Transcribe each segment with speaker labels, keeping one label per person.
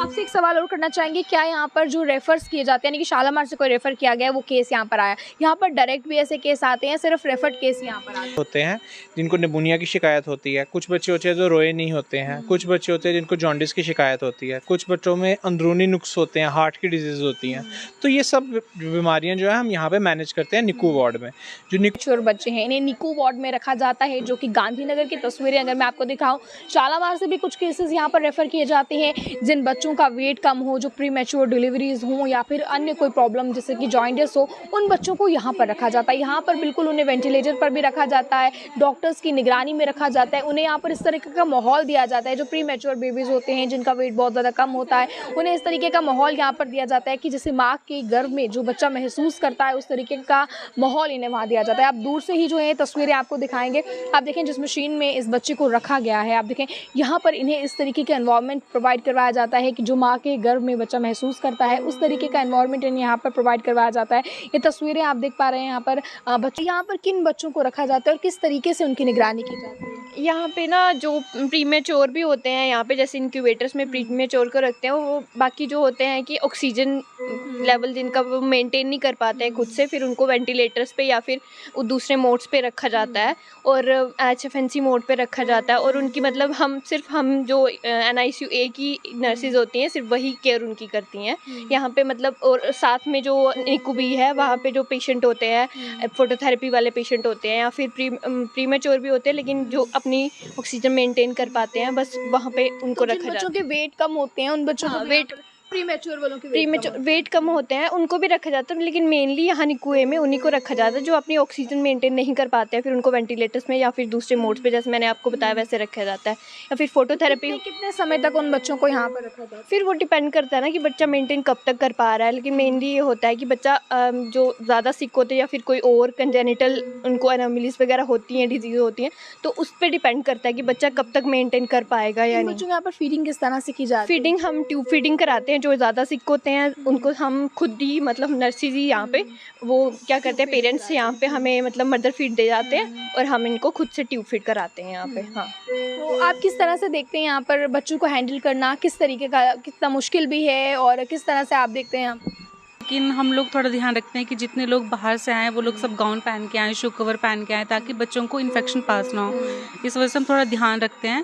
Speaker 1: आपसे एक सवाल और करना चाहेंगे, क्या यहाँ पर जो रेफर्स किए जाते हैं, यानी कि शालामार से कोई रेफ़र किया गया है, वो केस यहाँ पर आया, यहाँ पर डायरेक्ट भी ऐसे केस आते हैं, सिर्फ रेफर्ड केस यहाँ पर आते
Speaker 2: होते हैं जिनको निमोनिया की शिकायत होती है, कुछ बच्चे होते हैं जो रोए नहीं होते हैं, कुछ बच्चे होते हैं जिनको जॉन्डिस की शिकायत होती है, कुछ बच्चों में अंदरूनी नुक्स होते हैं, हार्ट की डिजीज़ होती हैं। तो ये सब बीमारियां जो है हम यहाँ पे मैनेज करते हैं निकू वार्ड में। जो
Speaker 1: मैच्योर बच्चे हैं, इन्हें निकू वार्ड में रखा जाता है, जो कि गांधीनगर की तस्वीरें अगर मैं आपको दिखाऊं, शालामार से भी कुछ केसेस यहाँ पर रेफ़र किए जाते हैं, जिन बच्चों का वेट कम हो, जो प्री मैच्योर डिलीवरीज हों या फिर अन्य कोई प्रॉब्लम जैसे कि जॉइंटिस हो, उन बच्चों को यहाँ पर रखा जाता है। यहाँ पर बिल्कुल उन्हें वेंटिलेटर पर भी रखा जाता है, डॉक्टर्स की निगरानी में रखा जाता है, उन्हें यहाँ पर इस तरीके का माहौल दिया जाता है। जो प्री मैच्योर बेबीज़ होते हैं, जिनका वेट बहुत ज़्यादा कम होता है, उन्हें इस तरीके का माहौल यहाँ पर दिया जाता है कि जैसे माँ के गर्भ में जो बच्चा महसूस करता है, उस तरीके का माहौल इन्हें वहाँ दिया जाता है। आप दूर से ही जो है तस्वीरें आपको दिखाएंगे, आप देखें जिस मशीन में इस बच्चे को रखा गया है, आप देखें यहाँ पर इन्हें इस तरीके का एनवायरनमेंट प्रोवाइड करवाया जाता है कि जो माँ के गर्भ में बच्चा महसूस करता है, उस तरीके का एनवायरनमेंट इन्हें यहाँ पर प्रोवाइड करवाया जाता है। ये तस्वीरें आप देख पा रहे हैं यहाँ पर बच्चे, यहाँ पर किन बच्चों को रखा जाता है और किस तरीके से उनकी निगरानी की जाती है।
Speaker 3: यहाँ पे ना जो प्रीमेच्योर भी होते हैं, यहाँ पे जैसे इंक्यूबेटर्स में प्रीमेच्योर को रखते हैं, वो बाकी जो होते हैं कि ऑक्सीजन लेवल जिनका वो मेंटेन नहीं कर पाते हैं खुद से, फिर उनको वेंटिलेटर्स पे या फिर दूसरे मोड्स पे रखा जाता है और HFNC मोड पे रखा जाता है। और उनकी मतलब हम जो NICU A की नर्सेज होती हैं, सिर्फ वही केयर उनकी करती हैं यहाँ पे मतलब। और साथ में जो निकू भी है, वहाँ पे जो पेशेंट होते हैं, फोटोथेरेपी वाले पेशेंट होते हैं या फिर प्रीमेच्योर भी होते हैं, लेकिन जो अपनी ऑक्सीजन मेंटेन कर पाते हैं, बस वहाँ पे उनको रखा जाता है।
Speaker 1: बच्चों के वेट कम होते हैं, उन बच्चों को
Speaker 3: वेट
Speaker 1: प्रीमेच्योर वालों के
Speaker 3: वेट कम होते हैं, उनको भी रखा जाता है, लेकिन मेनली यहाँ निकुए में उन्हीं को रखा जाता है जो अपनी ऑक्सीजन मेंटेन नहीं कर पाते हैं, फिर उनको वेंटिलेटर्स में या फिर दूसरे मोड्स पे जैसे मैंने आपको बताया वैसे रखा जाता है। या फिर फोटोथेरेपी
Speaker 1: कितने समय तक उन बच्चों को यहाँ पर रखा जाता है?
Speaker 3: फिर वो डिपेंड करता है ना कि बच्चा मेंटेन कब तक कर पा रहा है, लेकिन मेनली ये होता है कि बच्चा जो ज़्यादा सिक होते हैं या फिर कोई और कंजेनिटल उनको एनोमलीज वगैरह होती हैं, डिजीज़ होती हैं, तो उस पर डिपेंड करता है कि बच्चा कब तक मेंटेन कर पाएगा या नहीं।
Speaker 1: बच्चों को यहाँ पर फीडिंग किस तरह से की जाती है?
Speaker 3: फीडिंग हम ट्यूब फीडिंग कराते हैं, जो ज़्यादा सिक होते हैं उनको हम खुद ही मतलब नर्सेज ही यहाँ पे वो क्या करते हैं, पेरेंट्स यहाँ पे हमें मतलब मदर फीड दे जाते हैं और हम इनको खुद से ट्यूब फीड कराते हैं यहाँ पे। हाँ,
Speaker 1: तो आप किस तरह से देखते हैं यहाँ पर बच्चों को हैंडल करना किस तरीके का, कितना मुश्किल भी है और किस तरह से आप देखते हैं यहाँ पर?
Speaker 4: लेकिन हम लोग थोड़ा ध्यान रखते हैं कि जितने लोग बाहर से आए वो लोग सब गाउन पहन के आए, शू कवर पहन के आए, ताकि बच्चों को इन्फेक्शन पास ना हो। इस वजह से हम थोड़ा ध्यान रखते हैं।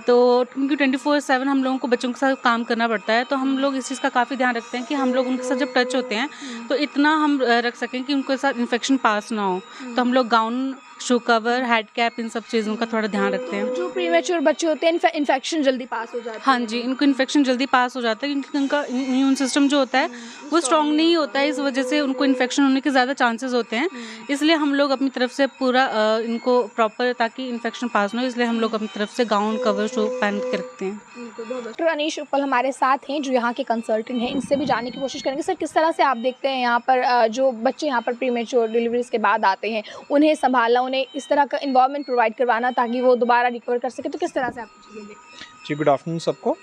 Speaker 4: तो क्योंकि 24/7 हम लोगों को बच्चों के साथ काम करना पड़ता है, तो हम लोग इस चीज़ का काफ़ी ध्यान रखते हैं कि हम लोग उनके साथ जब टच होते हैं तो इतना हम रख सकें कि उनके साथ इन्फेक्शन पास ना हो। तो हम लोग gown, shoe cover, head cap, इन सब चीज़ों का थोड़ा ध्यान रखते हैं।
Speaker 1: जो प्रीमेच्योर बच्चे होते हैं इन्फेक्शन जल्दी पास हो जाता है।
Speaker 4: हाँ जी, इनको इन्फेक्शन जल्दी पास हो जाता है क्योंकि उनका इम्यून सिस्टम जो होता है वो स्ट्रॉन्ग नहीं होता है, इस वजह से उनको इन्फेक्शन होने के ज़्यादा चांसेस होते हैं। इसलिए हम लोग अपनी तरफ से पूरा इनको प्रॉपर, ताकि इन्फेक्शन पास ना हो, इसलिए हम लोग अपनी तरफ से गाउन, कवर, शू पहन के रखते हैं।
Speaker 1: डॉक्टर अनीश उपल हमारे साथ हैं जो यहाँ के कंसल्टेंट हैं, इनसे भी जानने की कोशिश करेंगे। सर, किस तरह से आप देखते हैं यहाँ पर जो बच्चे यहाँ पर प्रीमेच्योर डिलीवरीज के बाद आते हैं, उन्हें संभालना, उन्हें इस तरह का इन्वायरमेंट प्रोवाइड करवाना ताकि वो दोबारा रिकवर कर सके, तो किस तरह से आप चीज़ें देखते हैं?
Speaker 2: जी, गुड आफ्टरनून सबको।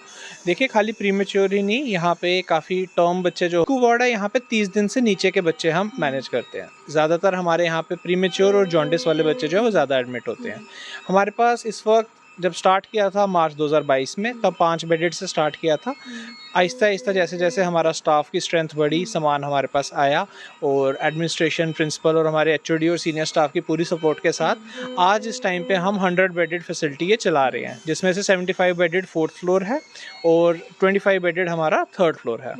Speaker 2: देखिए, खाली प्रीमेच्योर ही नहीं, यहाँ पे काफ़ी टर्म बच्चे जो वार्ड है, यहाँ पे 30 दिन से नीचे के बच्चे हम मैनेज करते हैं। ज़्यादातर हमारे यहाँ पे प्रीमेच्योर और जॉन्डिस वाले बच्चे जो है वो ज़्यादा एडमिट होते हैं। हमारे पास इस वक्त, जब स्टार्ट किया था मार्च 2022 में, तब 5 बेडेड से स्टार्ट किया था। आहिस्ता आहिस्ता जैसे जैसे हमारा स्टाफ की स्ट्रेंथ बढ़ी, सामान हमारे पास आया, और एडमिनिस्ट्रेशन, प्रिंसिपल और हमारे HOD और सीनियर स्टाफ की पूरी सपोर्ट के साथ आज इस टाइम पे हम 100 बेडेड फैसिलिटी ये चला रहे हैं, जिसमें से 75 बेडेड 4th फ्लोर है और 25 बेडेड हमारा 3rd फ्लोर है।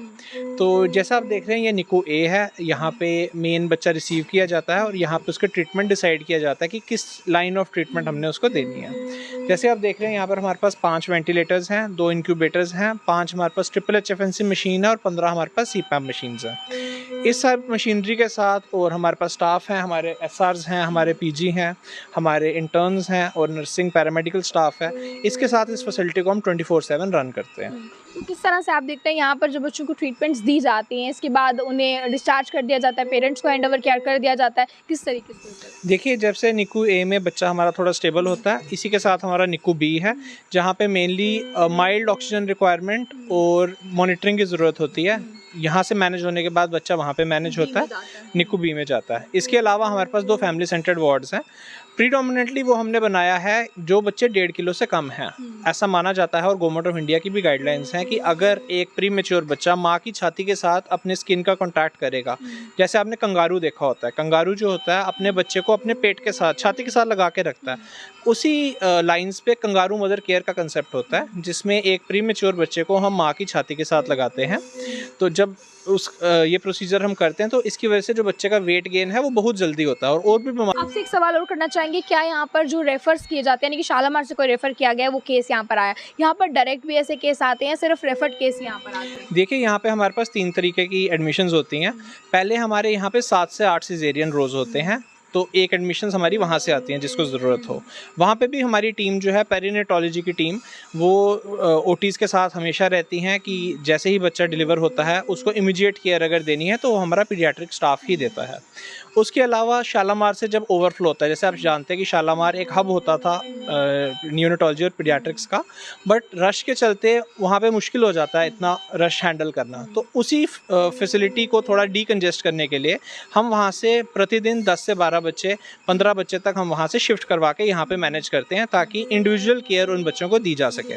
Speaker 2: तो जैसा आप देख रहे हैं, ये निकू A है। यहाँ पे मेन बच्चा रिसीव किया जाता है और यहाँ पे उसका ट्रीटमेंट डिसाइड किया जाता है कि किस लाइन ऑफ ट्रीटमेंट हमने उसको देनी है। जैसे आप देख रहे हैं, यहाँ पर हमारे पास 5 वेंटिलेटर्स हैं, 2 इंक्यूबेटर्स हैं, 5 हमारे पास ट्रिपल HFNC मशीन है और 15 हमारे पास CPAP मशीन्स हैं। इस सब मशीनरी के साथ और हमारे पास स्टाफ हैं, हमारे SRs हैं, हमारे PG हैं, हमारे इंटर्न्स हैं और नर्सिंग पैरामेडिकल स्टाफ है। इसके साथ इस फैसिलिटी को हम 24/7 रन करते हैं।
Speaker 1: तो किस तरह से आप देखते हैं यहाँ पर जो बच्चों को ट्रीटमेंट्स दी जाती हैं, इसके बाद उन्हें डिस्चार्ज कर दिया जाता है, पेरेंट्स को हैंड ओवर केयर कर दिया जाता है, किस तरीके से होता है?
Speaker 2: देखिए, जब से निकू A में बच्चा हमारा थोड़ा स्टेबल होता है, इसी के साथ हमारा निकू B है, जहाँ पे मेनली माइल्ड ऑक्सीजन रिक्वायरमेंट और मॉनिटरिंग की ज़रूरत होती है। यहाँ से मैनेज होने के बाद बच्चा वहाँ पे मैनेज होता है, निकू B में जाता है। इसके अलावा हमारे पास 2 फैमिली सेंटर्ड वार्ड्स हैं। प्रीडोमिनेटली वो हमने बनाया है जो बच्चे 1.5 किलो से कम हैं, ऐसा माना जाता है। और गवर्नमेंट ऑफ इंडिया की भी गाइडलाइंस हैं कि अगर एक प्री मेच्योर बच्चा माँ की छाती के साथ अपने स्किन का कॉन्टैक्ट करेगा, जैसे आपने कंगारू देखा होता है, कंगारू जो होता है अपने बच्चे को अपने पेट के साथ छाती के साथ लगा के रखता है, उसी लाइंस पे कंगारू मदर केयर का कंसेप्ट होता है, जिसमें एक प्री मेच्योर बच्चे को हम माँ की छाती के साथ लगाते हैं। तो जब ये प्रोसीजर हम करते हैं तो इसकी वजह से जो बच्चे का वेट गेन है वो बहुत जल्दी होता है। और भी बीमारी।
Speaker 1: आपसे एक सवाल और करना चाहेंगे, क्या यहाँ पर जो रेफर्स किए जाते हैं, यानी कि शालामार से कोई रेफर किया गया है वो केस यहाँ पर आया, यहाँ पर डायरेक्ट भी ऐसे केस आते हैं, सिर्फ रेफर्ड केस यहाँ पर आते हैं?
Speaker 2: देखिए यहाँ पे हमारे पास 3 तरीके की एडमिशन्स होती हैं। पहले हमारे यहाँ पे 7 से 8 सिजेरियन रोज़ होते हैं, तो एक एडमिशन्स हमारी वहाँ से आती हैं जिसको ज़रूरत हो। वहाँ पे भी हमारी टीम जो है पेरिनेटोलॉजी की टीम, वो ओटीज़ के साथ हमेशा रहती हैं कि जैसे ही बच्चा डिलीवर होता है उसको इमीडिएट केयर अगर देनी है तो हमारा पीडियाट्रिक स्टाफ ही देता है। उसके अलावा शालामार से जब ओवरफ्लो होता है, जैसे आप जानते हैं कि शालामार एक हब होता था न्यूनेटोलॉजी और पीडियाट्रिक्स का, बट रश के चलते वहाँ पे मुश्किल हो जाता है इतना रश हैंडल करना। तो उसी फैसिलिटी को थोड़ा डीकंजेस्ट करने के लिए हम वहाँ से प्रतिदिन 10 से 12 बच्चे 15 बच्चे तक हम वहाँ से शिफ्ट करवा के यहाँ पे मैनेज करते हैं, ताकि इंडिविजुअल केयर उन बच्चों को दी जा सके।